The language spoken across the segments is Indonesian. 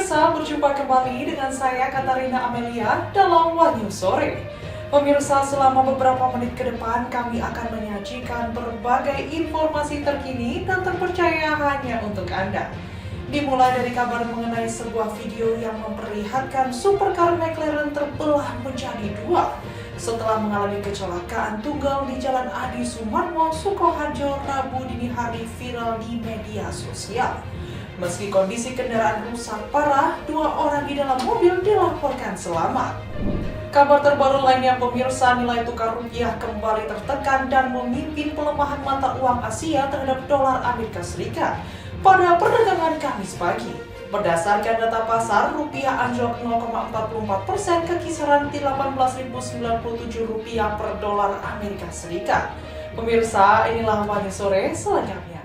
Pemirsa, berjumpa kembali dengan saya Katarina Amelia dalam Wahyu Sore. Pemirsa, selama beberapa menit ke depan kami akan menyajikan berbagai informasi terkini dan terpercaya hanya untuk Anda. Dimulai dari kabar mengenai sebuah video yang memperlihatkan supercar McLaren terbelah menjadi dua setelah mengalami kecelakaan tunggal di Jalan Adi Sumarmo, Sukoharjo, Rabu dini hari viral di media sosial. Meski kondisi kendaraan rusak parah, 2 orang di dalam mobil dilaporkan selamat. Kabar terbaru lainnya, pemirsa, nilai tukar rupiah kembali tertekan dan memimpin pelemahan mata uang Asia terhadap dolar Amerika Serikat pada perdagangan Kamis pagi. Berdasarkan data pasar, rupiah anjlok 0,44% ke kisaran Rp18.097 per dolar Amerika Serikat. Pemirsa, inilah Wahyu Sore selengkapnya.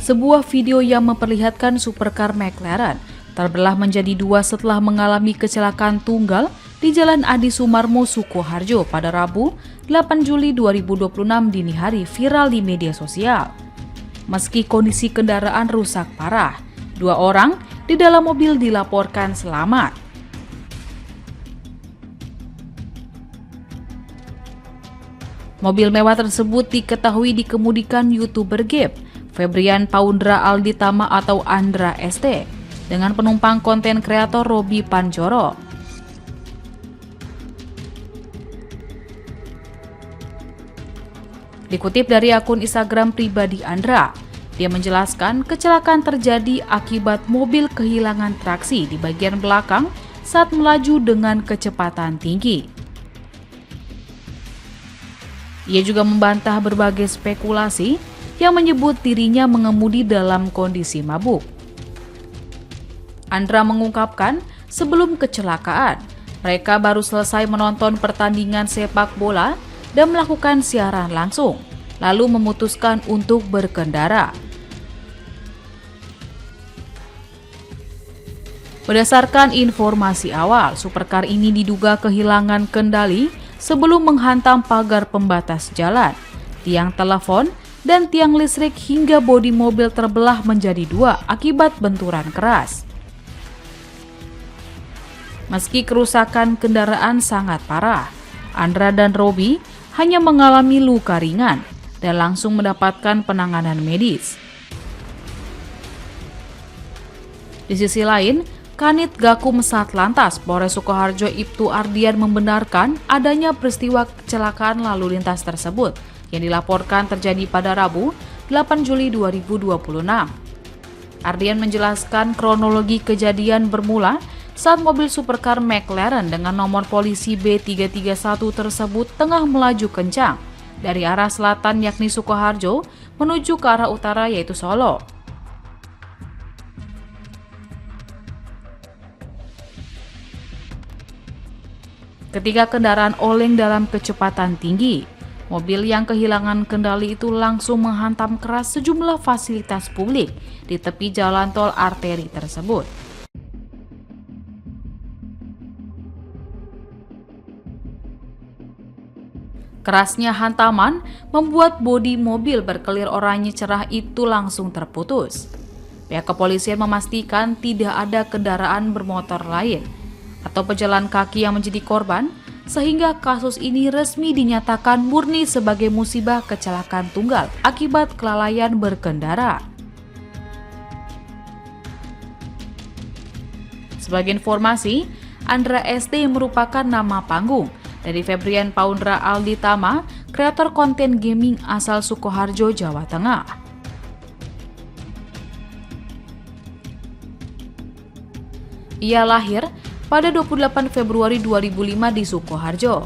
Sebuah video yang memperlihatkan supercar McLaren terbelah menjadi dua setelah mengalami kecelakaan tunggal di Jalan Adi Sumarmo, Sukoharjo pada Rabu 8 Juli 2026 dini hari viral di media sosial. Meski kondisi kendaraan rusak parah, 2 orang di dalam mobil dilaporkan selamat. Mobil mewah tersebut diketahui dikemudikan YouTuber Gabe Febrian Paundra Alditama atau Andra ST dengan penumpang konten kreator Robi Panjoro. Dikutip dari akun Instagram pribadi Andra, dia menjelaskan kecelakaan terjadi akibat mobil kehilangan traksi di bagian belakang saat melaju dengan kecepatan tinggi. Ia juga membantah berbagai spekulasi yang menyebut dirinya mengemudi dalam kondisi mabuk. Andra mengungkapkan, sebelum kecelakaan, mereka baru selesai menonton pertandingan sepak bola dan melakukan siaran langsung, lalu memutuskan untuk berkendara. Berdasarkan informasi awal, supercar ini diduga kehilangan kendali sebelum menghantam pagar pembatas jalan, tiang telepon, dan tiang listrik hingga bodi mobil terbelah menjadi 2 akibat benturan keras. Meski kerusakan kendaraan sangat parah, Andra dan Robi hanya mengalami luka ringan dan langsung mendapatkan penanganan medis. Di sisi lain, Kanit Gakum Satlantas Polres Sukoharjo Ibtu Ardian membenarkan adanya peristiwa kecelakaan lalu lintas tersebut yang dilaporkan terjadi pada Rabu 8 Juli 2026. Ardian menjelaskan kronologi kejadian bermula saat mobil supercar McLaren dengan nomor polisi B331 tersebut tengah melaju kencang dari arah selatan yakni Sukoharjo menuju ke arah utara yaitu Solo. Ketika kendaraan oleng dalam kecepatan tinggi, mobil yang kehilangan kendali itu langsung menghantam keras sejumlah fasilitas publik di tepi jalan tol arteri tersebut. Kerasnya hantaman membuat bodi mobil berkelir oranye cerah itu langsung terputus. Pihak kepolisian memastikan tidak ada kendaraan bermotor lain atau pejalan kaki yang menjadi korban, sehingga kasus ini resmi dinyatakan murni sebagai musibah kecelakaan tunggal akibat kelalaian berkendara. Sebagai informasi, Andra ST merupakan nama panggung dari Febrian Paundra Alditama, kreator konten gaming asal Sukoharjo, Jawa Tengah. Ia lahir pada 28 Februari 2005 di Sukoharjo.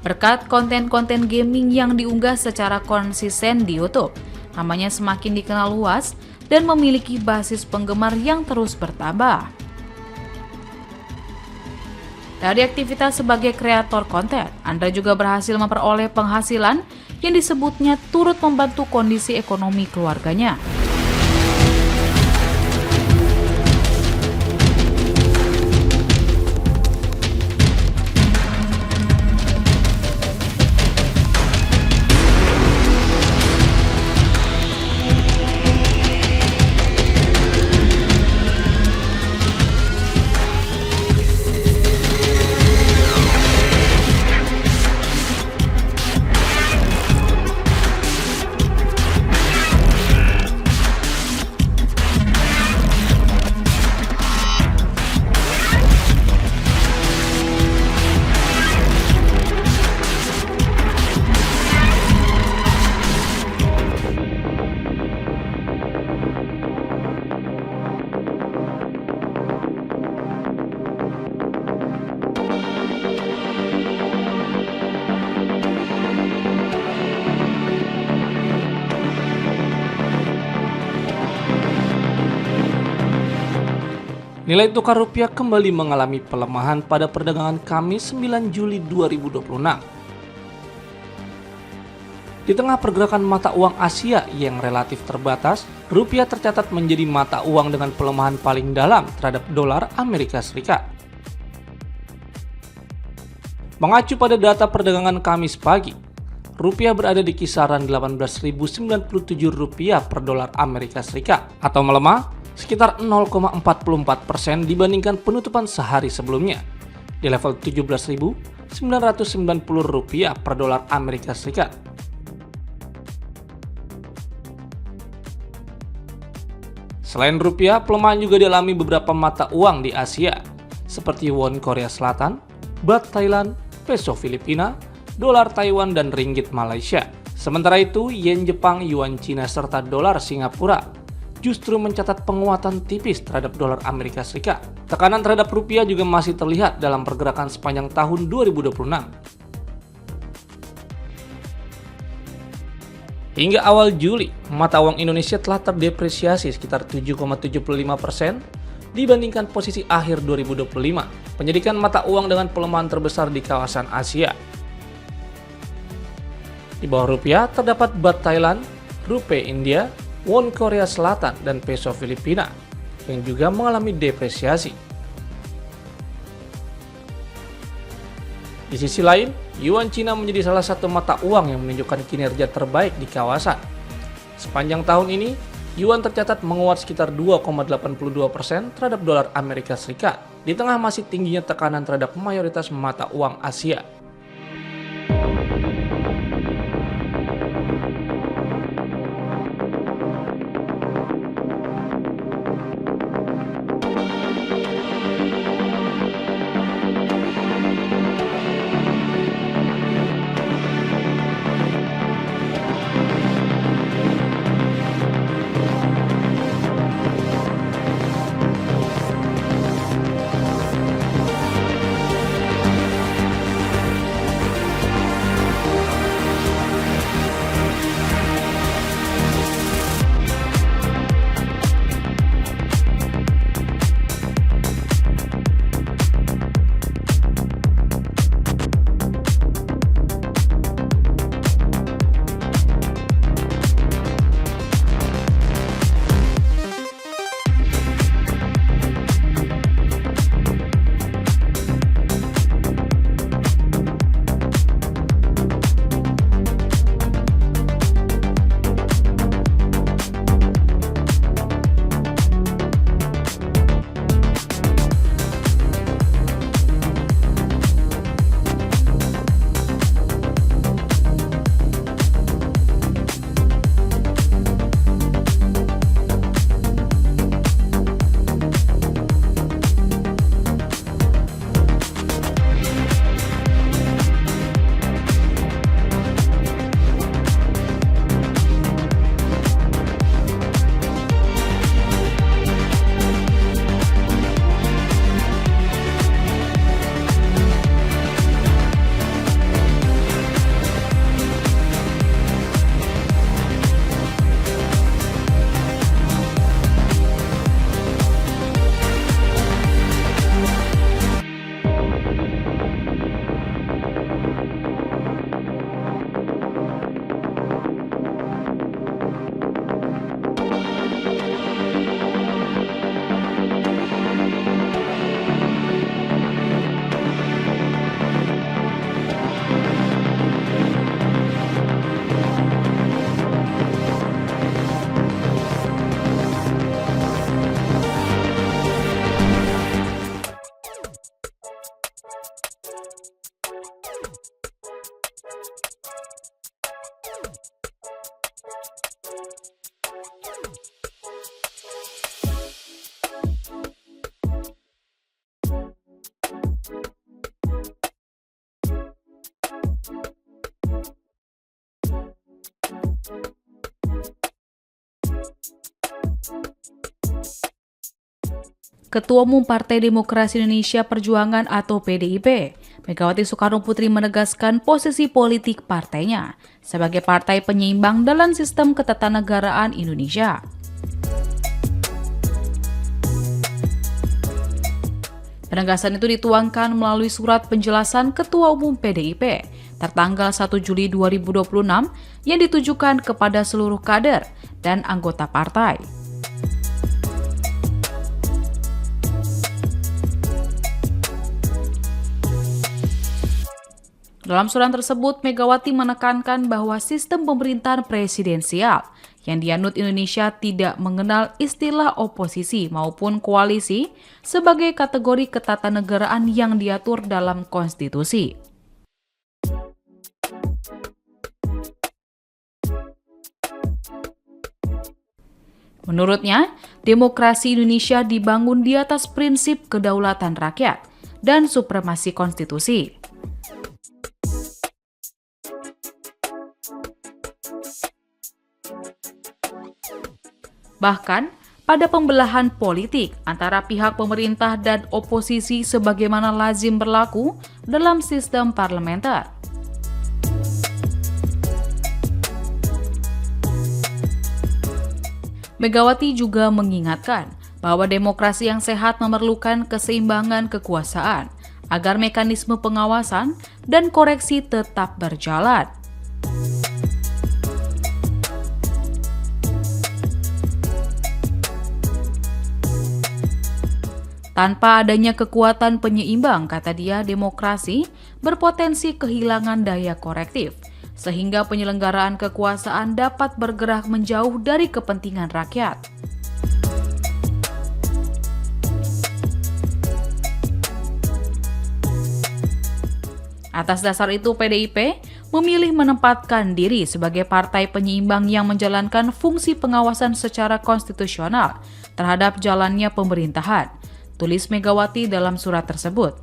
Berkat konten-konten gaming yang diunggah secara konsisten di YouTube, namanya semakin dikenal luas dan memiliki basis penggemar yang terus bertambah. Dari aktivitas sebagai kreator konten, Andra juga berhasil memperoleh penghasilan yang disebutnya turut membantu kondisi ekonomi keluarganya. Nilai tukar rupiah kembali mengalami pelemahan pada perdagangan Kamis 9 Juli 2026. Di tengah pergerakan mata uang Asia yang relatif terbatas, rupiah tercatat menjadi mata uang dengan pelemahan paling dalam terhadap dolar Amerika Serikat. Mengacu pada data perdagangan Kamis pagi, rupiah berada di kisaran 18.097 rupiah per dolar Amerika Serikat atau melemah sekitar 0,44% dibandingkan penutupan sehari sebelumnya di level 17.990 rupiah per dolar Amerika Serikat. Selain rupiah, pelemahan juga dialami beberapa mata uang di Asia seperti won Korea Selatan, baht Thailand, peso Filipina, dolar Taiwan, dan ringgit Malaysia. Sementara itu, yen Jepang, yuan Cina, serta dolar Singapura justru mencatat penguatan tipis terhadap dolar Amerika Serikat. Tekanan terhadap rupiah juga masih terlihat dalam pergerakan sepanjang tahun 2026. Hingga awal Juli, mata uang Indonesia telah terdepresiasi sekitar 7,75% dibandingkan posisi akhir 2025, penjadikan mata uang dengan pelemahan terbesar di kawasan Asia. Di bawah rupiah terdapat baht Thailand, rupiah India, won Korea Selatan, dan peso Filipina yang juga mengalami depresiasi. Di sisi lain, yuan Cina menjadi salah satu mata uang yang menunjukkan kinerja terbaik di kawasan. Sepanjang tahun ini, yuan tercatat menguat sekitar 2,82% terhadap dolar Amerika Serikat di tengah masih tingginya tekanan terhadap mayoritas mata uang Asia. Ketua Umum Partai Demokrasi Indonesia Perjuangan atau PDIP, Megawati Soekarnoputri menegaskan posisi politik partainya sebagai partai penyeimbang dalam sistem ketatanegaraan Indonesia. Penegasan itu dituangkan melalui surat penjelasan Ketua Umum PDIP tertanggal 1 Juli 2026 yang ditujukan kepada seluruh kader dan anggota partai. Dalam surat tersebut, Megawati menekankan bahwa sistem pemerintahan presidensial yang dianut Indonesia tidak mengenal istilah oposisi maupun koalisi sebagai kategori ketatanegaraan yang diatur dalam konstitusi. Menurutnya, demokrasi Indonesia dibangun di atas prinsip kedaulatan rakyat dan supremasi konstitusi. Bahkan, pada pembelahan politik antara pihak pemerintah dan oposisi sebagaimana lazim berlaku dalam sistem parlementer. Megawati juga mengingatkan bahwa demokrasi yang sehat memerlukan keseimbangan kekuasaan agar mekanisme pengawasan dan koreksi tetap berjalan. Tanpa adanya kekuatan penyeimbang, kata dia, demokrasi berpotensi kehilangan daya korektif, sehingga penyelenggaraan kekuasaan dapat bergerak menjauh dari kepentingan rakyat. Atas dasar itu, PDIP memilih menempatkan diri sebagai partai penyeimbang yang menjalankan fungsi pengawasan secara konstitusional terhadap jalannya pemerintahan, tulis Megawati dalam surat tersebut.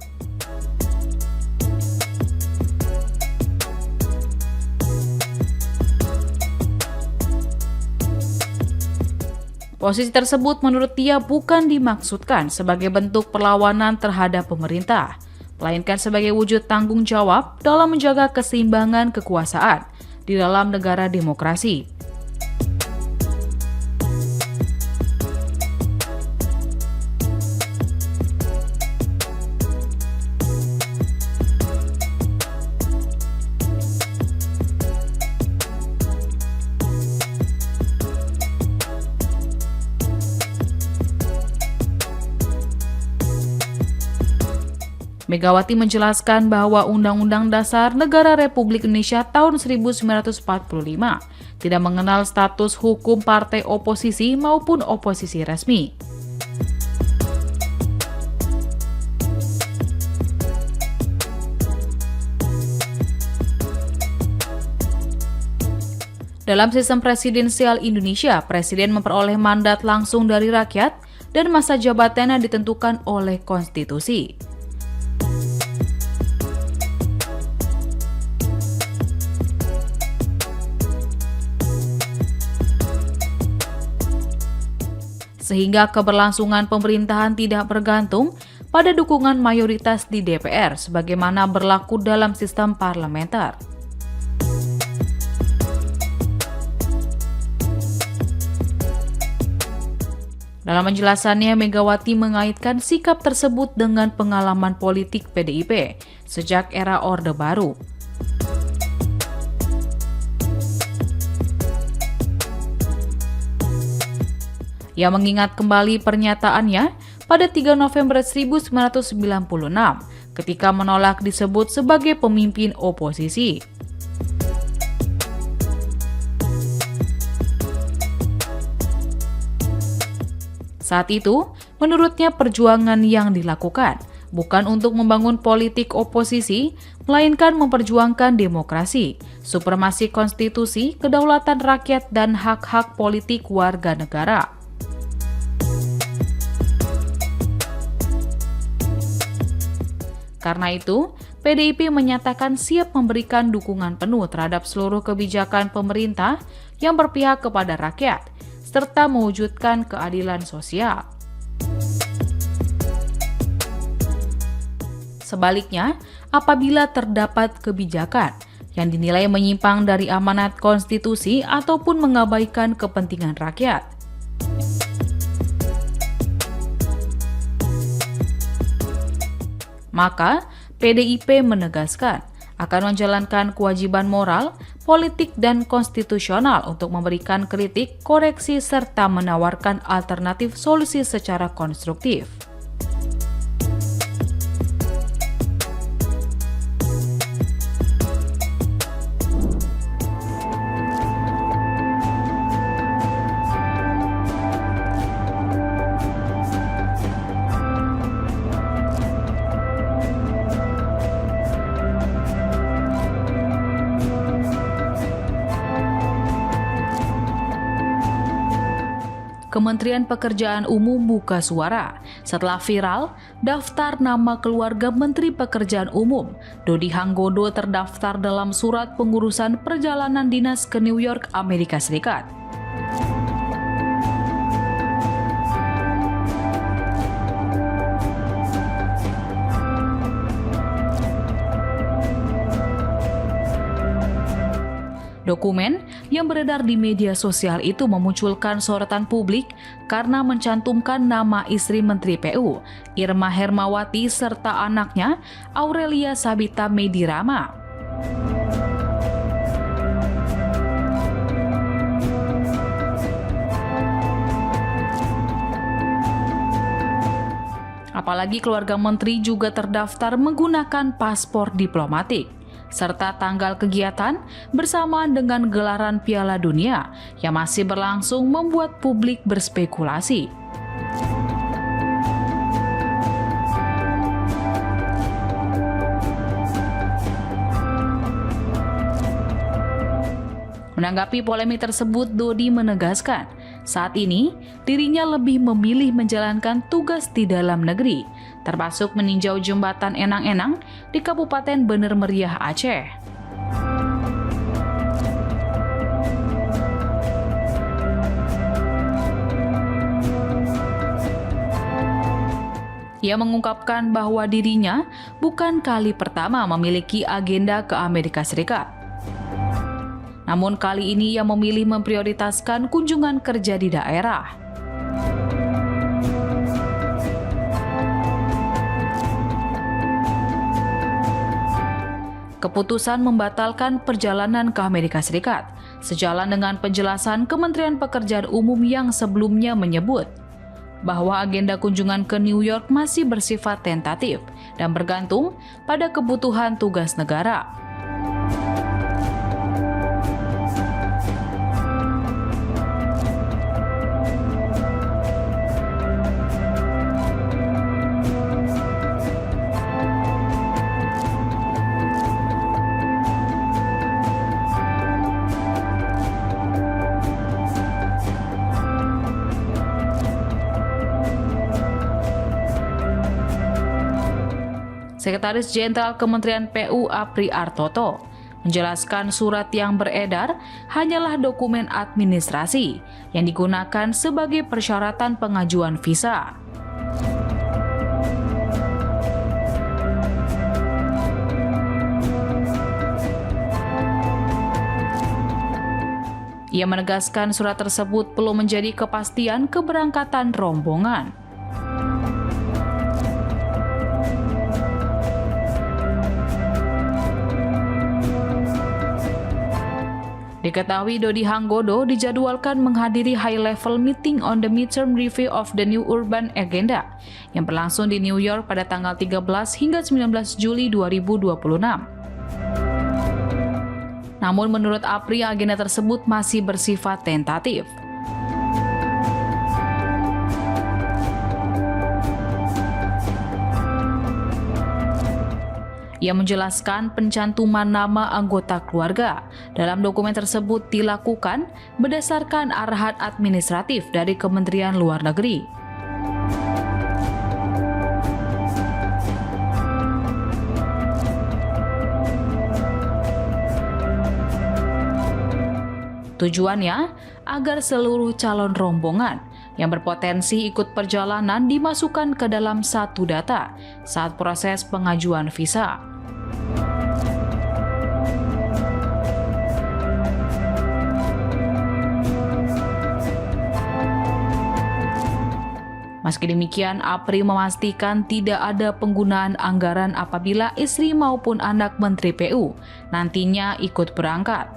Posisi tersebut menurut dia bukan dimaksudkan sebagai bentuk perlawanan terhadap pemerintah, melainkan sebagai wujud tanggung jawab dalam menjaga keseimbangan kekuasaan di dalam negara demokrasi. Megawati menjelaskan bahwa Undang-Undang Dasar Negara Republik Indonesia tahun 1945 tidak mengenal status hukum partai oposisi maupun oposisi resmi. Dalam sistem presidensial Indonesia, presiden memperoleh mandat langsung dari rakyat dan masa jabatannya ditentukan oleh konstitusi. Sehingga keberlangsungan pemerintahan tidak bergantung pada dukungan mayoritas di DPR sebagaimana berlaku dalam sistem parlementer. Dalam penjelasannya, Megawati mengaitkan sikap tersebut dengan pengalaman politik PDIP sejak era Orde Baru. Ia mengingat kembali pernyataannya pada 3 November 1996 ketika menolak disebut sebagai pemimpin oposisi. Saat itu, menurutnya perjuangan yang dilakukan bukan untuk membangun politik oposisi, melainkan memperjuangkan demokrasi, supremasi konstitusi, kedaulatan rakyat, dan hak-hak politik warga negara. Karena itu, PDIP menyatakan siap memberikan dukungan penuh terhadap seluruh kebijakan pemerintah yang berpihak kepada rakyat, serta mewujudkan keadilan sosial. Sebaliknya, apabila terdapat kebijakan yang dinilai menyimpang dari amanat konstitusi ataupun mengabaikan kepentingan rakyat, maka PDIP menegaskan akan menjalankan kewajiban moral, politik, dan konstitusional untuk memberikan kritik, koreksi, serta menawarkan alternatif solusi secara konstruktif. Kementerian Pekerjaan Umum buka suara setelah viral daftar nama keluarga Menteri Pekerjaan Umum Dodi Hanggodo terdaftar dalam surat pengurusan perjalanan dinas ke New York, Amerika Serikat. Dokumen yang beredar di media sosial itu memunculkan sorotan publik karena mencantumkan nama istri Menteri PU, Irma Hermawati, serta anaknya, Aurelia Sabita Medirama. Apalagi keluarga menteri juga terdaftar menggunakan paspor diplomatik, serta tanggal kegiatan bersamaan dengan gelaran Piala Dunia yang masih berlangsung membuat publik berspekulasi. Menanggapi polemik tersebut, Dodi menegaskan saat ini dirinya lebih memilih menjalankan tugas di dalam negeri, termasuk meninjau jembatan Enang-Enang di Kabupaten Bener Meriah, Aceh. Ia mengungkapkan bahwa dirinya bukan kali pertama memiliki agenda ke Amerika Serikat. Namun kali ini ia memilih memprioritaskan kunjungan kerja di daerah. Keputusan membatalkan perjalanan ke Amerika Serikat sejalan dengan penjelasan Kementerian Pekerjaan Umum yang sebelumnya menyebut bahwa agenda kunjungan ke New York masih bersifat tentatif dan bergantung pada kebutuhan tugas negara. Sekretaris Jenderal Kementerian PU Apri Artoto menjelaskan surat yang beredar hanyalah dokumen administrasi yang digunakan sebagai persyaratan pengajuan visa. Ia menegaskan surat tersebut belum menjadi kepastian keberangkatan rombongan. Diketahui Dodi Hanggodo dijadwalkan menghadiri high-level meeting on the midterm review of the new urban agenda yang berlangsung di New York pada tanggal 13 hingga 19 Juli 2026. Namun menurut Apri, agenda tersebut masih bersifat tentatif. Ia menjelaskan pencantuman nama anggota keluarga dalam dokumen tersebut dilakukan berdasarkan arahan administratif dari Kementerian Luar Negeri. Tujuannya agar seluruh calon rombongan yang berpotensi ikut perjalanan dimasukkan ke dalam satu data saat proses pengajuan visa. Meski demikian, APRI memastikan tidak ada penggunaan anggaran apabila istri maupun anak Menteri PU nantinya ikut berangkat.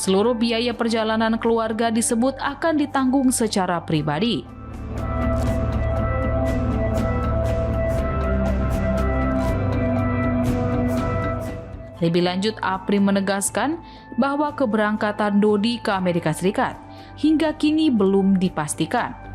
Seluruh biaya perjalanan keluarga disebut akan ditanggung secara pribadi. Lebih lanjut, APRI menegaskan bahwa keberangkatan Dodi ke Amerika Serikat hingga kini belum dipastikan.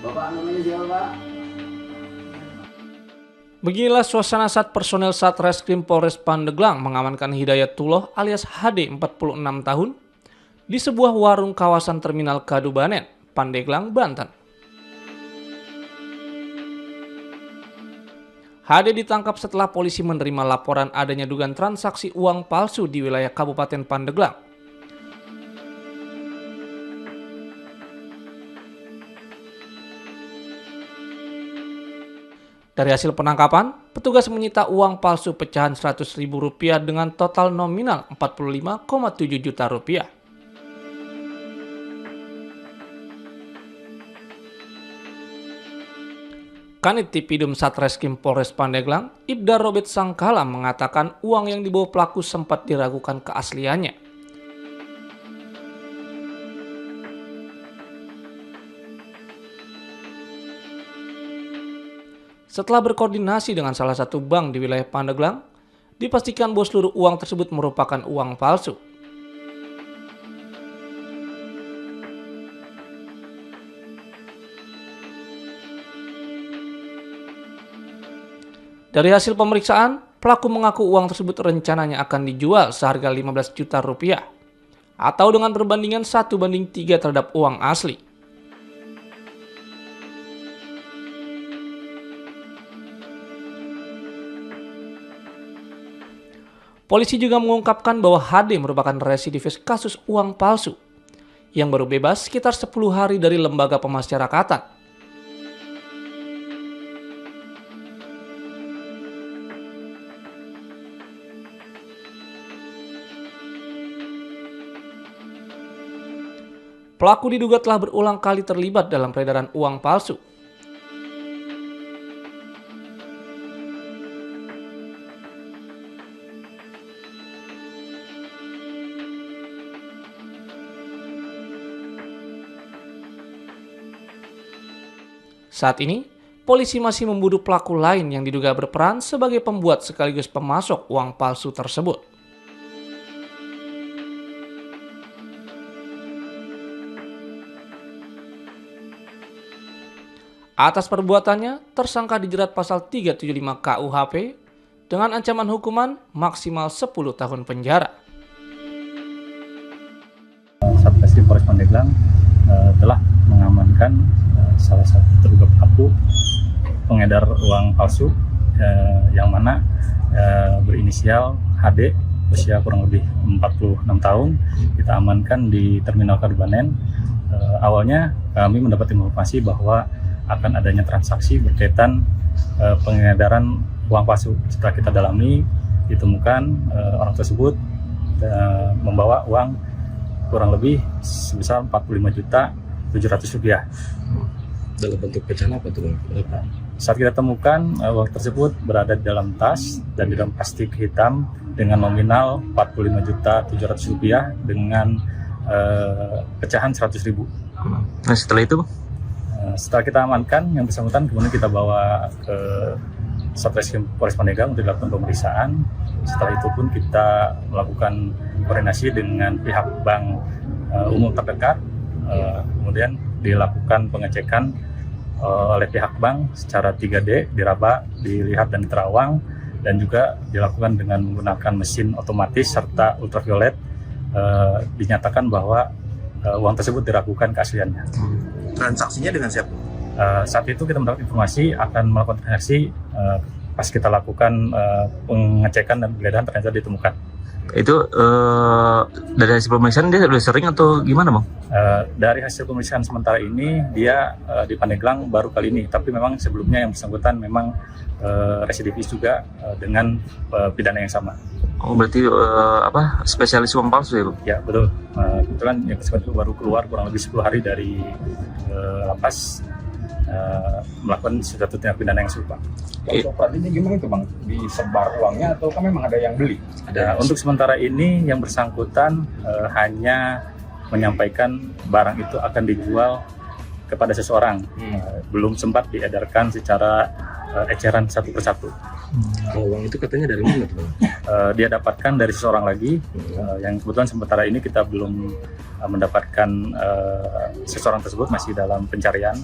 Bapak namanya siapa, Pak? Beginilah suasana saat personel Satreskrim Polres Pandeglang mengamankan Hidayatullah alias HD 46 tahun di sebuah warung kawasan Terminal Kadubanen, Pandeglang, Banten. HD ditangkap setelah polisi menerima laporan adanya dugaan transaksi uang palsu di wilayah Kabupaten Pandeglang. Dari hasil penangkapan, petugas menyita uang palsu pecahan Rp100.000 dengan total nominal Rp45,7 juta. Kanit Tipidum Satreskrim Polres Pandeglang, Ibda Robert Sangkala mengatakan uang yang dibawa pelaku sempat diragukan keasliannya. Setelah berkoordinasi dengan salah satu bank di wilayah Pandeglang, dipastikan bahwa seluruh uang tersebut merupakan uang palsu. Dari hasil pemeriksaan, pelaku mengaku uang tersebut rencananya akan dijual seharga Rp15 juta atau dengan perbandingan 1:3 terhadap uang asli. Polisi juga mengungkapkan bahwa HD merupakan residivis kasus uang palsu yang baru bebas sekitar 10 hari dari lembaga pemasyarakatan. Pelaku diduga telah berulang kali terlibat dalam peredaran uang palsu. Saat ini, polisi masih memburu pelaku lain yang diduga berperan sebagai pembuat sekaligus pemasok uang palsu tersebut. Atas perbuatannya, tersangka dijerat pasal 375 KUHP dengan ancaman hukuman maksimal 10 tahun penjara. Satreskrim Polres Pandeglang telah mengamankan salah satu terduga pelaku pengedar uang palsu yang mana berinisial HD, usia kurang lebih 46 tahun. Kita amankan di Terminal Kadubanen. Awalnya kami mendapat informasi bahwa akan adanya transaksi berkaitan pengedaran uang palsu. Setelah kita dalami, ditemukan orang tersebut membawa uang kurang lebih sebesar Rp45.700.000. Dalam bentuk pecahan apa tuh? Saat kita temukan, uang tersebut berada di dalam tas dan di dalam plastik hitam dengan nominal Rp45.700.000 dengan pecahan Rp100.000. Nah setelah itu? Setelah kita amankan yang bersangkutan, kemudian kita bawa ke Satreskrim Polres Pandeglang untuk dilakukan pemeriksaan. Setelah itu pun kita melakukan koordinasi dengan pihak bank umum terdekat, kemudian dilakukan pengecekan oleh pihak bank secara 3D, diraba, dilihat dan diterawang, dan juga dilakukan dengan menggunakan mesin otomatis serta ultraviolet. Dinyatakan bahwa uang tersebut diragukan keasliannya. Transaksinya dengan siapa? Saat itu kita mendapat informasi akan melakukan transaksi, pas kita lakukan pengecekan dan penggeledahan ternyata ditemukan. Itu dari hasil pemeriksaan dia sudah sering atau gimana Bang? Dari hasil pemeriksaan sementara ini dia di Pandeglang baru kali ini, tapi memang sebelumnya yang bersangkutan memang residivis juga dengan pidana yang sama. Oh berarti spesialis uang palsu ya Bang? Ya betul, kebetulan yang bersangkutan itu baru keluar kurang lebih 10 hari dari lapas melakukan suatu tindak pidana yang serupa. Operasinya gimana itu Bang? Disebar uangnya atau kan memang ada yang beli? Untuk sementara ini yang bersangkutan hanya menyampaikan barang itu akan dijual kepada seseorang, belum sempat diedarkan secara eceran satu persatu. Kalau uang itu katanya dari mana tuh Bang? Dia dapatkan dari seseorang lagi, yang kebetulan sementara ini kita belum mendapatkan seseorang tersebut, masih dalam pencarian.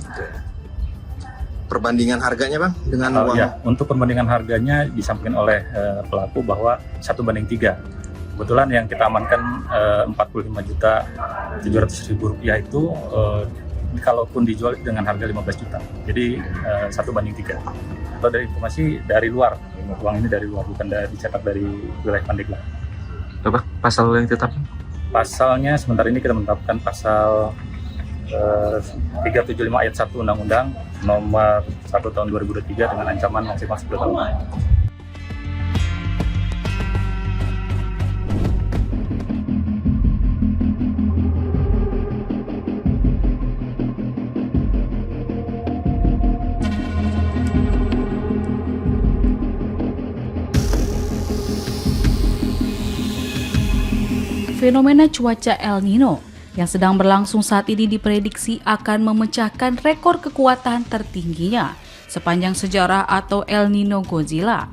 Perbandingan harganya Bang dengan uang? Ya, untuk perbandingan harganya disampaikan oleh pelaku bahwa 1:3. Kebetulan yang kita amankan Rp45.700.000 itu kalaupun dijual dengan harga 15 juta. Jadi 1:3. Atau dari informasi dari luar, uang ini dari luar, bukan dicetak dari wilayah Pandeglang. Apa pasal yang tetap? Pasalnya sementara ini kita menetapkan pasal 375 ayat 1 Undang-Undang nomor 1 tahun 2023 dengan ancaman maksimal 10 tahun. Fenomena cuaca El Nino yang sedang berlangsung saat ini diprediksi akan memecahkan rekor kekuatan tertingginya sepanjang sejarah atau El Nino Godzilla.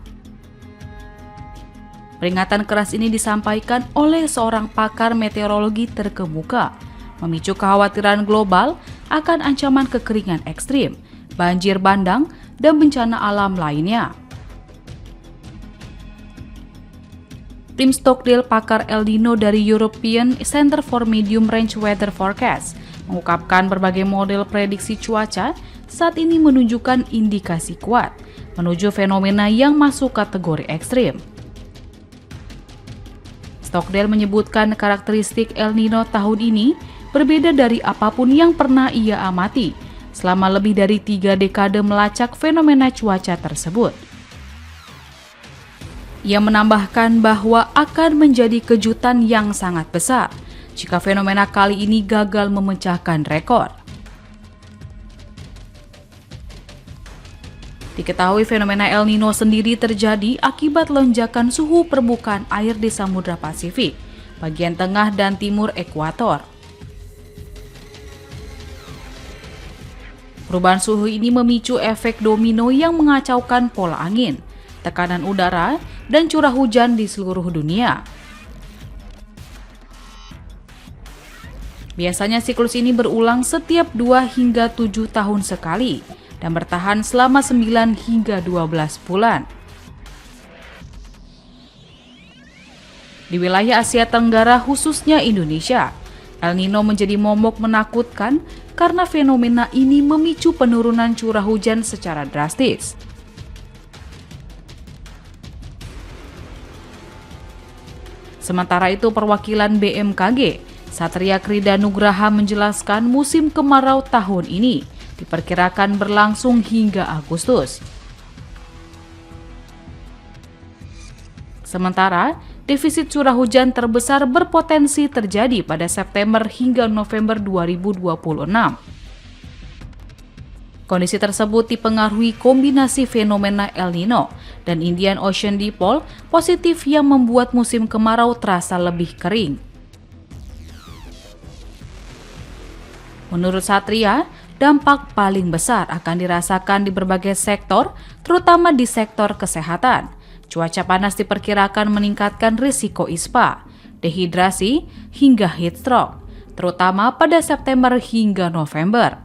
Peringatan keras ini disampaikan oleh seorang pakar meteorologi terkemuka, memicu kekhawatiran global akan ancaman kekeringan ekstrim, banjir bandang, dan bencana alam lainnya. Tim Stockdale, pakar El Nino dari European Center for Medium Range Weather Forecast, mengungkapkan berbagai model prediksi cuaca saat ini menunjukkan indikasi kuat menuju fenomena yang masuk kategori ekstrim. Stockdale menyebutkan karakteristik El Nino tahun ini berbeda dari apapun yang pernah ia amati selama lebih dari 3 dekade melacak fenomena cuaca tersebut. Ia menambahkan bahwa akan menjadi kejutan yang sangat besar jika fenomena kali ini gagal memecahkan rekor. Diketahui fenomena El Nino sendiri terjadi akibat lonjakan suhu permukaan air di Samudra Pasifik, bagian tengah dan timur ekuator. Perubahan suhu ini memicu efek domino yang mengacaukan pola angin, tekanan udara, dan curah hujan di seluruh dunia. Biasanya siklus ini berulang setiap 2 hingga 7 tahun sekali dan bertahan selama 9 hingga 12 bulan. Di wilayah Asia Tenggara khususnya Indonesia, El Nino menjadi momok menakutkan karena fenomena ini memicu penurunan curah hujan secara drastis. Sementara itu, perwakilan BMKG, Satria Krida Nugraha, menjelaskan musim kemarau tahun ini diperkirakan berlangsung hingga Agustus. Sementara, defisit curah hujan terbesar berpotensi terjadi pada September hingga November 2026. Kondisi tersebut dipengaruhi kombinasi fenomena El Nino dan Indian Ocean Dipole positif yang membuat musim kemarau terasa lebih kering. Menurut Satria, dampak paling besar akan dirasakan di berbagai sektor, terutama di sektor kesehatan. Cuaca panas diperkirakan meningkatkan risiko ISPA, dehidrasi, hingga heat stroke, terutama pada September hingga November.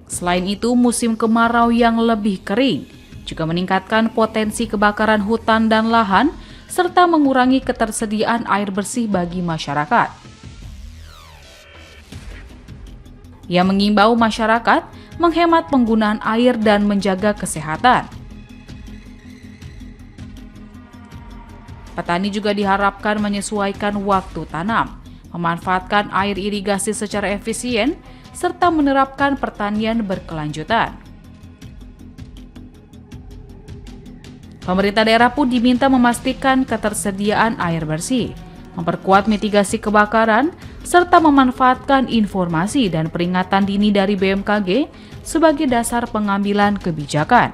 Selain itu, musim kemarau yang lebih kering juga meningkatkan potensi kebakaran hutan dan lahan, serta mengurangi ketersediaan air bersih bagi masyarakat. Ia mengimbau masyarakat menghemat penggunaan air dan menjaga kesehatan. Petani juga diharapkan menyesuaikan waktu tanam, memanfaatkan air irigasi secara efisien, serta menerapkan pertanian berkelanjutan. Pemerintah daerah pun diminta memastikan ketersediaan air bersih, memperkuat mitigasi kebakaran, serta memanfaatkan informasi dan peringatan dini dari BMKG sebagai dasar pengambilan kebijakan.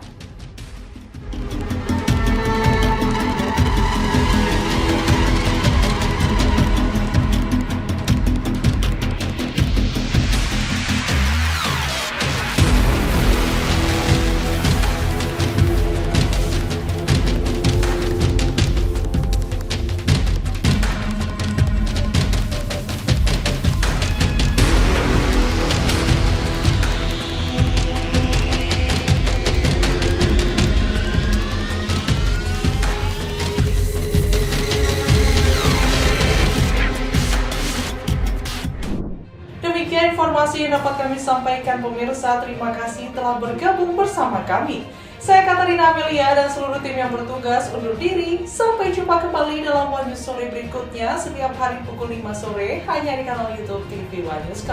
Demikian informasi yang dapat kami sampaikan pemirsa. Terima kasih telah bergabung bersama kami. Saya Katarina Amelia dan seluruh tim yang bertugas undur diri. Sampai jumpa kembali dalam One News Sore berikutnya setiap hari pukul 5 sore hanya di kanal YouTube TV One News.